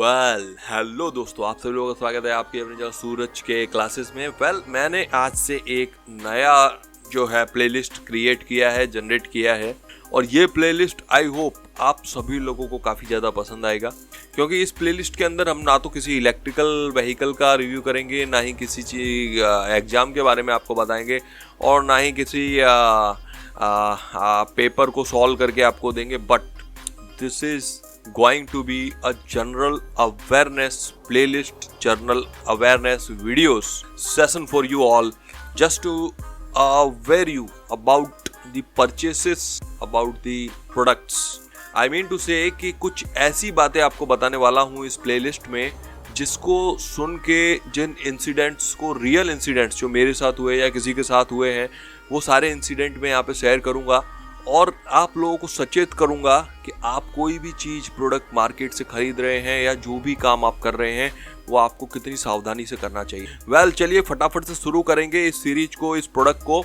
Hello दोस्तों, आप सभी लोगों का स्वागत है आपके अपने जो सूरज के क्लासेस में। मैंने आज से एक नया जो है प्लेलिस्ट क्रिएट किया है, जनरेट किया है, और ये प्लेलिस्ट आई होप आप सभी लोगों को काफ़ी ज़्यादा पसंद आएगा, क्योंकि इस प्लेलिस्ट के अंदर हम ना तो किसी इलेक्ट्रिकल व्हीकल का रिव्यू करेंगे, ना ही किसी चीज एग्ज़ाम के बारे में आपको बताएंगे, और ना ही किसी पेपर को सॉल्व करके आपको देंगे। But this is going to be a general awareness playlist, general awareness videos session for you all, just to aware you about the purchases, about the products. I mean to say कि कुछ ऐसी बातें आपको बताने वाला हूँ इस playlist में जिसको सुन के जिन इंसिडेंट्स को, रियल इंसिडेंट्स जो मेरे साथ हुए या किसी के साथ हुए हैं, वो सारे इंसिडेंट मैं यहाँ पे शेयर करूँगा और आप लोगों को सचेत करूंगा कि आप कोई भी चीज़ प्रोडक्ट मार्केट से खरीद रहे हैं या जो भी काम आप कर रहे हैं वो आपको कितनी सावधानी से करना चाहिए। चलिए फटाफट से शुरू करेंगे इस सीरीज को, इस प्रोडक्ट को,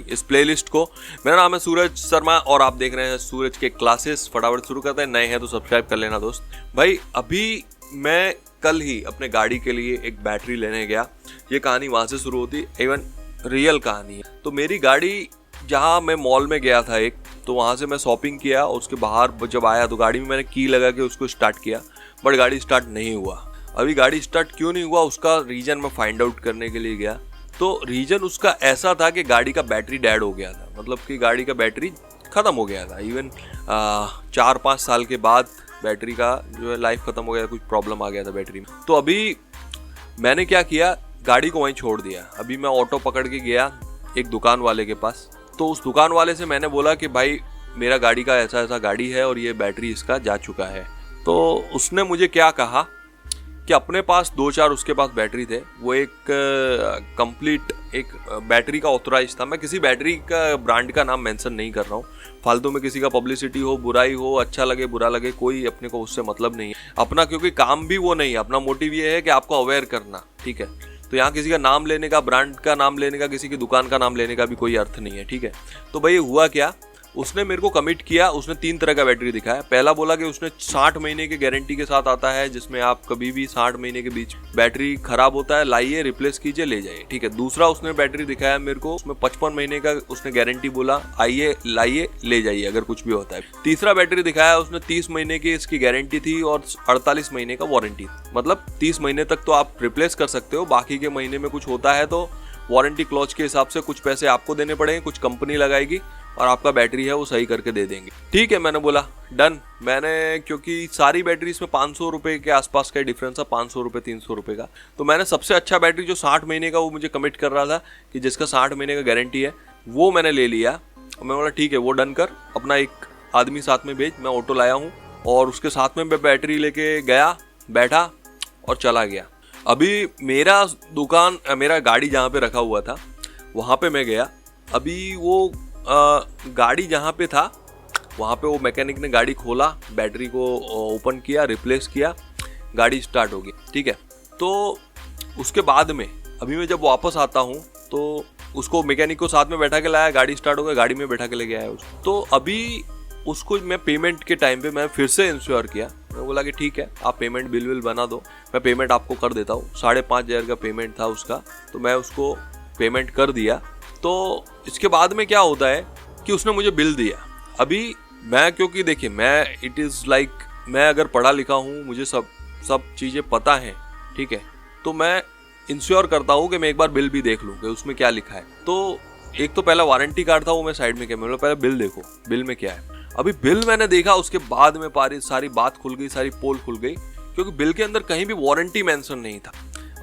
इस प्लेलिस्ट को। मेरा नाम है सूरज शर्मा और आप देख रहे हैं सूरज के क्लासेस। फटाफट शुरू करते हैं। नए हैं तो सब्सक्राइब कर लेना दोस्त। भाई अभी मैं कल ही अपने गाड़ी के लिए एक बैटरी लेने गया। ये कहानी वहाँ से शुरू होती, इवन रियल कहानी है। तो मेरी गाड़ी, जहाँ मैं मॉल में गया था एक, तो वहाँ से मैं शॉपिंग किया और उसके बाहर जब आया तो गाड़ी में मैंने की लगा के उसको स्टार्ट किया, बट गाड़ी स्टार्ट नहीं हुआ। अभी गाड़ी स्टार्ट क्यों नहीं हुआ उसका रीज़न मैं फाइंड आउट करने के लिए गया, तो रीज़न उसका ऐसा था कि गाड़ी का बैटरी डेड हो गया था। मतलब कि गाड़ी का बैटरी ख़त्म हो गया था। इवन 4-5 साल के बाद बैटरी का जो है लाइफ ख़त्म हो गया, कुछ प्रॉब्लम आ गया था बैटरी में। तो अभी मैंने क्या किया, गाड़ी को वहीं छोड़ दिया। अभी मैं ऑटो पकड़ के गया एक दुकान वाले के पास। तो उस दुकान वाले से मैंने बोला कि भाई मेरा गाड़ी का ऐसा ऐसा गाड़ी है और ये बैटरी इसका जा चुका है। तो उसने मुझे क्या कहा कि अपने पास 2-4 उसके पास बैटरी थे, वो एक कंप्लीट एक बैटरी का ऑथराइज था। मैं किसी बैटरी का ब्रांड का नाम मेंशन नहीं कर रहा हूँ, फालतू में किसी का पब्लिसिटी हो, बुराई हो, अच्छा लगे बुरा लगे, कोई अपने को उससे मतलब नहीं है अपना, क्योंकि काम भी वो नहीं है। अपना मोटिव ये है कि आपको अवेयर करना, ठीक है। तो यहाँ किसी का नाम लेने का, ब्रांड का नाम लेने का, किसी की दुकान का नाम लेने का भी कोई अर्थ नहीं है, ठीक है। तो भाई हुआ क्या, उसने मेरे को कमिट किया। उसने 3 तरह का बैटरी दिखाया। पहला बोला कि उसने 60 महीने के गारंटी के साथ आता है, जिसमें आप कभी भी 60 महीने के बीच बैटरी खराब होता है, लाइए, रिप्लेस कीजिए, ले जाइए, ठीक है। दूसरा उसने बैटरी दिखाया मेरे को, उसमें 55 महीने का उसने गारंटी बोला, आइए, लाइए, ले जाइए अगर कुछ भी होता है। तीसरा बैटरी दिखाया, उसने 30 महीने की इसकी गारंटी थी और 48 महीने का वारंटी। मतलब 30 महीने तक तो आप रिप्लेस कर सकते हो, बाकी के महीने में कुछ होता है तो वारंटी क्लॉज के हिसाब से कुछ पैसे आपको देने पड़ेंगे, कुछ कंपनी लगाएगी और आपका बैटरी है वो सही करके दे देंगे। ठीक है, मैंने बोला डन। मैंने, क्योंकि सारी बैटरी इसमें 500 रुपये के आसपास का डिफरेंस था, 500 रुपये 300 रुपये का। तो मैंने सबसे अच्छा बैटरी जो 60 महीने का वो मुझे कमिट कर रहा था कि जिसका 60 महीने का गारंटी है, वो मैंने ले लिया। मैं बोला ठीक है, वो डन कर, अपना एक आदमी साथ में भेज। मैं ऑटो लाया हूँ और उसके साथ में मैं बैटरी लेके गया, बैठा और चला गया। अभी मेरा गाड़ी जहाँ पे रखा हुआ था वहाँ पे मैं गया। अभी वो गाड़ी जहाँ पे था वहाँ पे वो मैकेनिक ने गाड़ी खोला, बैटरी को ओपन किया, रिप्लेस किया, गाड़ी स्टार्ट हो गई, ठीक है। तो उसके बाद में अभी मैं जब वापस आता हूँ तो उसको, मैकेनिक को साथ में बैठा के लाया, गाड़ी स्टार्ट हो गई, गाड़ी में बैठा के ले गया है उसको। तो अभी उसको मैं पेमेंट के टाइम पे मैं फिर से इंश्योर किया। मैं बोला कि ठीक है, आप पेमेंट बिल बना दो, मैं पेमेंट आपको कर देता हूँ। 5,500 का पेमेंट था उसका, तो मैं उसको पेमेंट कर दिया। तो इसके बाद में क्या होता है कि उसने मुझे बिल दिया। अभी मैं, क्योंकि देखिए मैं, इट इज़ लाइक, मैं अगर पढ़ा लिखा हूँ, मुझे सब चीज़ें पता हैं, ठीक है, तो मैं इंश्योर करता हूँ कि मैं एक बार बिल भी देख लूँ कि उसमें क्या लिखा है। तो एक तो पहला वारंटी कार्ड था, वो मैं साइड में किया। मैं पहले बिल देखो, बिल में क्या है। अभी बिल मैंने देखा, उसके बाद में सारी बात खुल गई, सारी पोल खुल गई, क्योंकि बिल के अंदर कहीं भी वारंटी मेंशन नहीं था।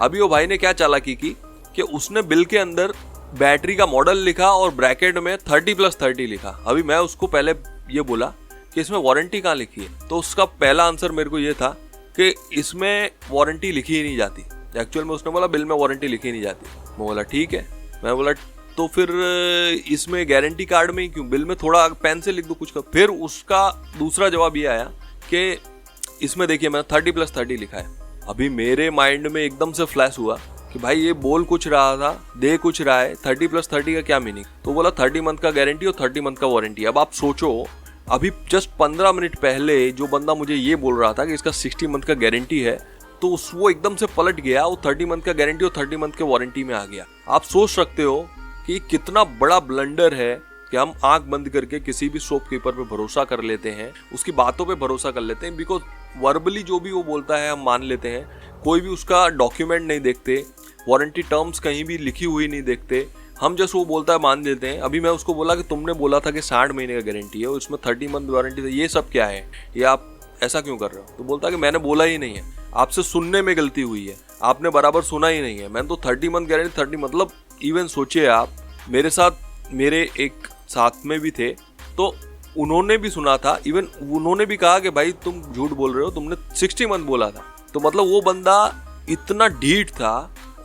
अभी वो भाई ने क्या चालाकी की कि उसने बिल के अंदर बैटरी का मॉडल लिखा और ब्रैकेट में 30+30 लिखा। अभी मैं उसको पहले ये बोला कि इसमें वारंटी कहाँ लिखी है, तो उसका पहला आंसर मेरे को ये था कि इसमें वारंटी लिखी ही नहीं जाती। एक्चुअल में उसने बोला बिल में वारंटी लिखी नहीं जाती। मैं बोला ठीक है। मैं बोला तो फिर इसमें गारंटी कार्ड में ही क्यों, बिल में थोड़ा पेन से लिख दो कुछ का। फिर उसका दूसरा जवाब ये आया कि इसमें देखिए मैंने 30+30 लिखा है। अभी मेरे माइंड में एकदम से फ्लैश हुआ कि भाई ये बोल कुछ रहा था, दे कुछ रहा है, 30+30 का क्या मीनिंग। तो बोला 30 मंथ का गारंटी और 30 मंथ का वारंटी। अब आप सोचो, अभी जस्ट 15 मिनट पहले जो बंदा मुझे ये बोल रहा था कि इसका 60 मंथ का गारंटी है, तो वो एकदम से पलट गया, वो 30 मंथ का गारंटी और 30 मंथ के वारंटी में आ गया। आप सोच सकते हो कि कितना बड़ा ब्लंडर है कि हम आंख बंद करके किसी भी शॉपकीपर पे भरोसा कर लेते हैं, उसकी बातों पे भरोसा कर लेते हैं, बिकॉज वर्बली जो भी वो बोलता है हम मान लेते हैं। कोई भी उसका डॉक्यूमेंट नहीं देखते, वारंटी टर्म्स कहीं भी लिखी हुई नहीं देखते, हम जैसे वो बोलता है मान देते हैं। अभी मैं उसको बोला कि तुमने बोला था कि 60 महीने का गारंटी है और इसमें 30 मंथ वारंटी है, ये सब क्या है, ये आप ऐसा क्यों कर रहे हो? तो बोलता है कि मैंने बोला ही नहीं है, आपसे सुनने में गलती हुई है, आपने बराबर सुना ही नहीं है, मैंने तो 30 मंथ गारंटी 30 मतलब इवन सोचिए आप, मेरे साथ मेरे एक साथ में भी थे, तो उन्होंने भी सुना था, इवन उन्होंने भी कहा कि भाई तुम झूठ बोल रहे हो, तुमने 60 मंथ बोला था। तो मतलब वो बंदा इतना ढीठ था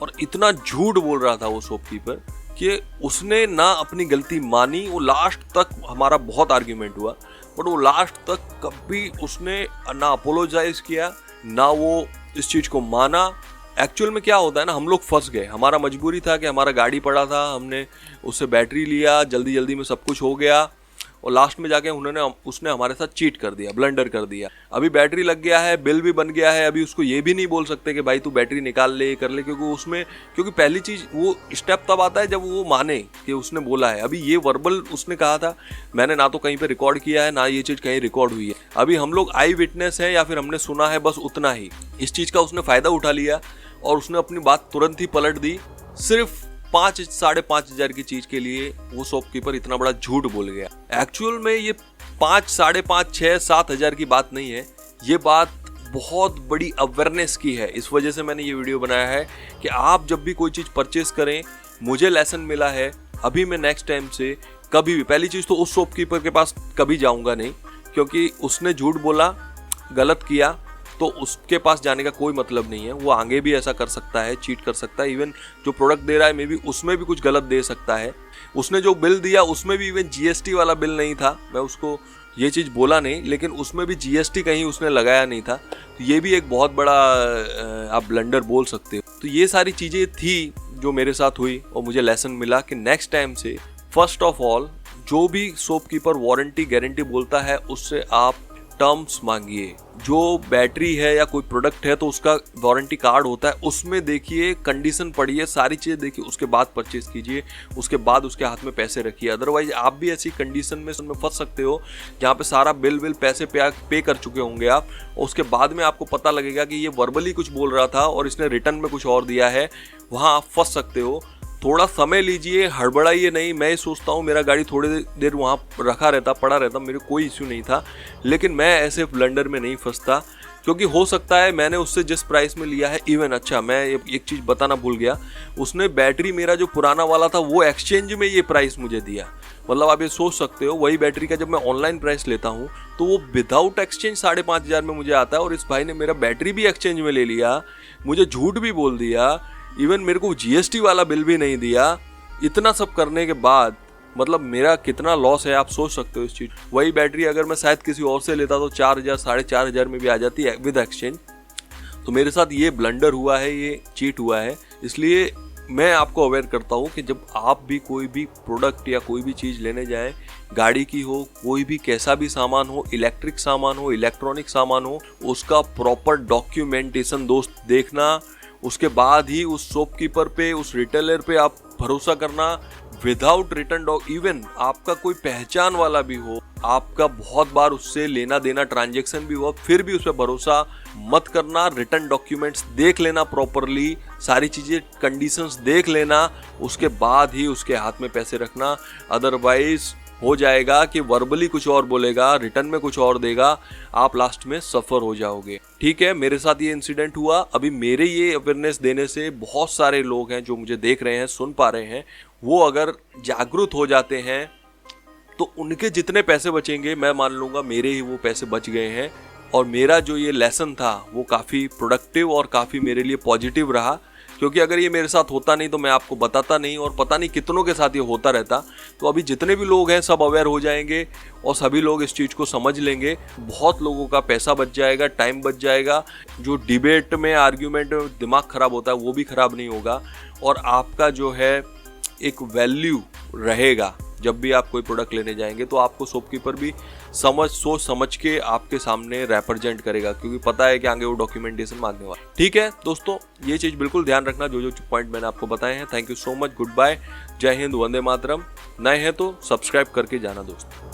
और इतना झूठ बोल रहा था वो शॉपकीपर कि उसने ना अपनी गलती मानी। वो लास्ट तक हमारा बहुत आर्ग्यूमेंट हुआ, बट वो लास्ट तक कभी उसने ना अपोलोजाइज किया, ना वो इस चीज़ को माना। एक्चुअल में क्या होता है ना, हम लोग फंस गए, हमारा मजबूरी था कि हमारा गाड़ी पड़ा था, हमने उससे बैटरी लिया, जल्दी जल्दी में सब कुछ हो गया और लास्ट में जाके उसने हमारे साथ चीट कर दिया, ब्लंडर कर दिया। अभी बैटरी लग गया है, बिल भी बन गया है, अभी उसको ये भी नहीं बोल सकते कि भाई तू बैटरी निकाल ले, कर ले, क्योंकि पहली चीज़ वो स्टेप तब आता है जब वो माने कि उसने बोला है। अभी ये वर्बल उसने कहा था, मैंने ना तो कहीं पे रिकॉर्ड किया है, ना ये चीज़ कहीं रिकॉर्ड हुई है। अभी हम लोग आई विटनेस है या फिर हमने सुना है, बस उतना ही। इस चीज़ का उसने फ़ायदा उठा लिया और उसने अपनी बात तुरंत ही पलट दी। सिर्फ 5,000-5,500 की चीज के लिए वो शॉपकीपर इतना बड़ा झूठ बोल गया। एक्चुअल में ये 5, 5,500, 6, 7,000 की बात नहीं है, ये बात बहुत बड़ी अवेयरनेस की है। इस वजह से मैंने ये वीडियो बनाया है कि आप जब भी कोई चीज़ परचेस करें, मुझे लेसन मिला है, अभी मैं नेक्स्ट टाइम से कभी भी, पहली चीज़ तो उस शॉपकीपर के पास कभी जाऊँगा नहीं, क्योंकि उसने झूठ बोला, गलत किया, तो उसके पास जाने का कोई मतलब नहीं है। वो आगे भी ऐसा कर सकता है, चीट कर सकता है, इवन जो प्रोडक्ट दे रहा है मे बी उसमें भी कुछ गलत दे सकता है। उसने जो बिल दिया उसमें भी इवन जीएसटी वाला बिल नहीं था, मैं उसको ये चीज़ बोला नहीं, लेकिन उसमें भी जीएसटी कहीं उसने लगाया नहीं था। तो ये भी एक बहुत बड़ा आप ब्लंडर बोल सकते हो। तो ये सारी चीज़ें थी जो मेरे साथ हुई और मुझे लेसन मिला कि नेक्स्ट टाइम से फर्स्ट ऑफ ऑल जो भी शॉपकीपर वारंटी गारंटी बोलता है उससे आप टर्म्स मांगिए। जो बैटरी है या कोई प्रोडक्ट है तो उसका वारंटी कार्ड होता है, उसमें देखिए, कंडीशन पढ़िए, सारी चीज़ें देखिए, उसके बाद परचेज कीजिए, उसके बाद उसके हाथ में पैसे रखिए। अदरवाइज आप भी ऐसी कंडीशन में फंस सकते हो जहाँ पे सारा बिल पैसे पे कर चुके होंगे आप, और उसके बाद में आपको पता लगेगा कि ये वर्बली कुछ बोल रहा था और इसने रिटर्न में कुछ और दिया है। वहाँ आप फंस सकते हो। थोड़ा समय लीजिए, हड़बड़ाइए नहीं। मैं सोचता हूँ मेरा गाड़ी थोड़ी देर वहाँ रखा रहता, पड़ा रहता, मेरे कोई इश्यू नहीं था, लेकिन मैं ऐसे ब्लंडर में नहीं फंसता, क्योंकि हो सकता है मैंने उससे जिस प्राइस में लिया है, इवन अच्छा मैं एक चीज़ बताना भूल गया, उसने बैटरी मेरा जो पुराना वाला था वो एक्सचेंज में ये प्राइस मुझे दिया। मतलब आप ये सोच सकते हो, वही बैटरी का जब मैं ऑनलाइन प्राइस लेता हूँ तो वो विदाउट एक्सचेंज 5,500 में मुझे आता है, और इस भाई ने मेरा बैटरी भी एक्सचेंज में ले लिया, मुझे झूठ भी बोल दिया, इवन मेरे को जीएसटी वाला बिल भी नहीं दिया। इतना सब करने के बाद मतलब मेरा कितना लॉस है आप सोच सकते हो इस चीज़। वही बैटरी अगर मैं शायद किसी और से लेता तो 4,000 4,500 में भी आ जाती है विद एक्सचेंज। तो मेरे साथ ये ब्लंडर हुआ है, ये चीट हुआ है। इसलिए मैं आपको अवेयर करता हूँ कि जब आप भी कोई भी प्रोडक्ट या कोई भी चीज़ लेने जाएं, गाड़ी की हो, कोई भी कैसा भी सामान हो, इलेक्ट्रिक सामान हो, इलेक्ट्रॉनिक सामान हो, उसका प्रॉपर डॉक्यूमेंटेशन दोस्त देखना, उसके बाद ही उस शॉपकीपर पे, उस रिटेलर पे आप भरोसा करना विदाउट रिटर्न इवन आपका कोई पहचान वाला भी हो, आपका बहुत बार उससे लेना देना ट्रांजैक्शन भी हुआ, फिर भी उस पर भरोसा मत करना। रिटर्न डॉक्यूमेंट्स देख लेना प्रॉपरली, सारी चीज़ें कंडीशंस देख लेना, उसके बाद ही उसके हाथ में पैसे रखना। अदरवाइज हो जाएगा कि वर्बली कुछ और बोलेगा, रिटर्न में कुछ और देगा, आप लास्ट में सफ़र हो जाओगे। ठीक है, मेरे साथ ये इंसिडेंट हुआ। अभी मेरे ये अवेयरनेस देने से बहुत सारे लोग हैं जो मुझे देख रहे हैं, सुन पा रहे हैं, वो अगर जागरूक हो जाते हैं तो उनके जितने पैसे बचेंगे मैं मान लूँगा मेरे ही वो पैसे बच गए हैं। और मेरा जो ये लेसन था वो काफ़ी प्रोडक्टिव और काफ़ी मेरे लिए पॉजिटिव रहा, क्योंकि अगर ये मेरे साथ होता नहीं तो मैं आपको बताता नहीं, और पता नहीं कितनों के साथ ये होता रहता। तो अभी जितने भी लोग हैं सब अवेयर हो जाएंगे और सभी लोग इस चीज़ को समझ लेंगे। बहुत लोगों का पैसा बच जाएगा, टाइम बच जाएगा, जो डिबेट में, आर्ग्यूमेंट में दिमाग ख़राब होता है वो भी ख़राब नहीं होगा, और आपका जो है एक वैल्यू रहेगा जब भी आप कोई प्रोडक्ट लेने जाएंगे तो आपको शॉपकीपर भी सोच समझ के आपके सामने रिप्रेजेंट करेगा, क्योंकि पता है कि आगे वो डॉक्यूमेंटेशन मांगने वाला। ठीक है दोस्तों, ये चीज बिल्कुल ध्यान रखना जो पॉइंट मैंने आपको बताए हैं। Thank you so much, good bye, जय हिंद, वंदे मातरम। नए हैं तो सब्सक्राइब करके जाना दोस्तों।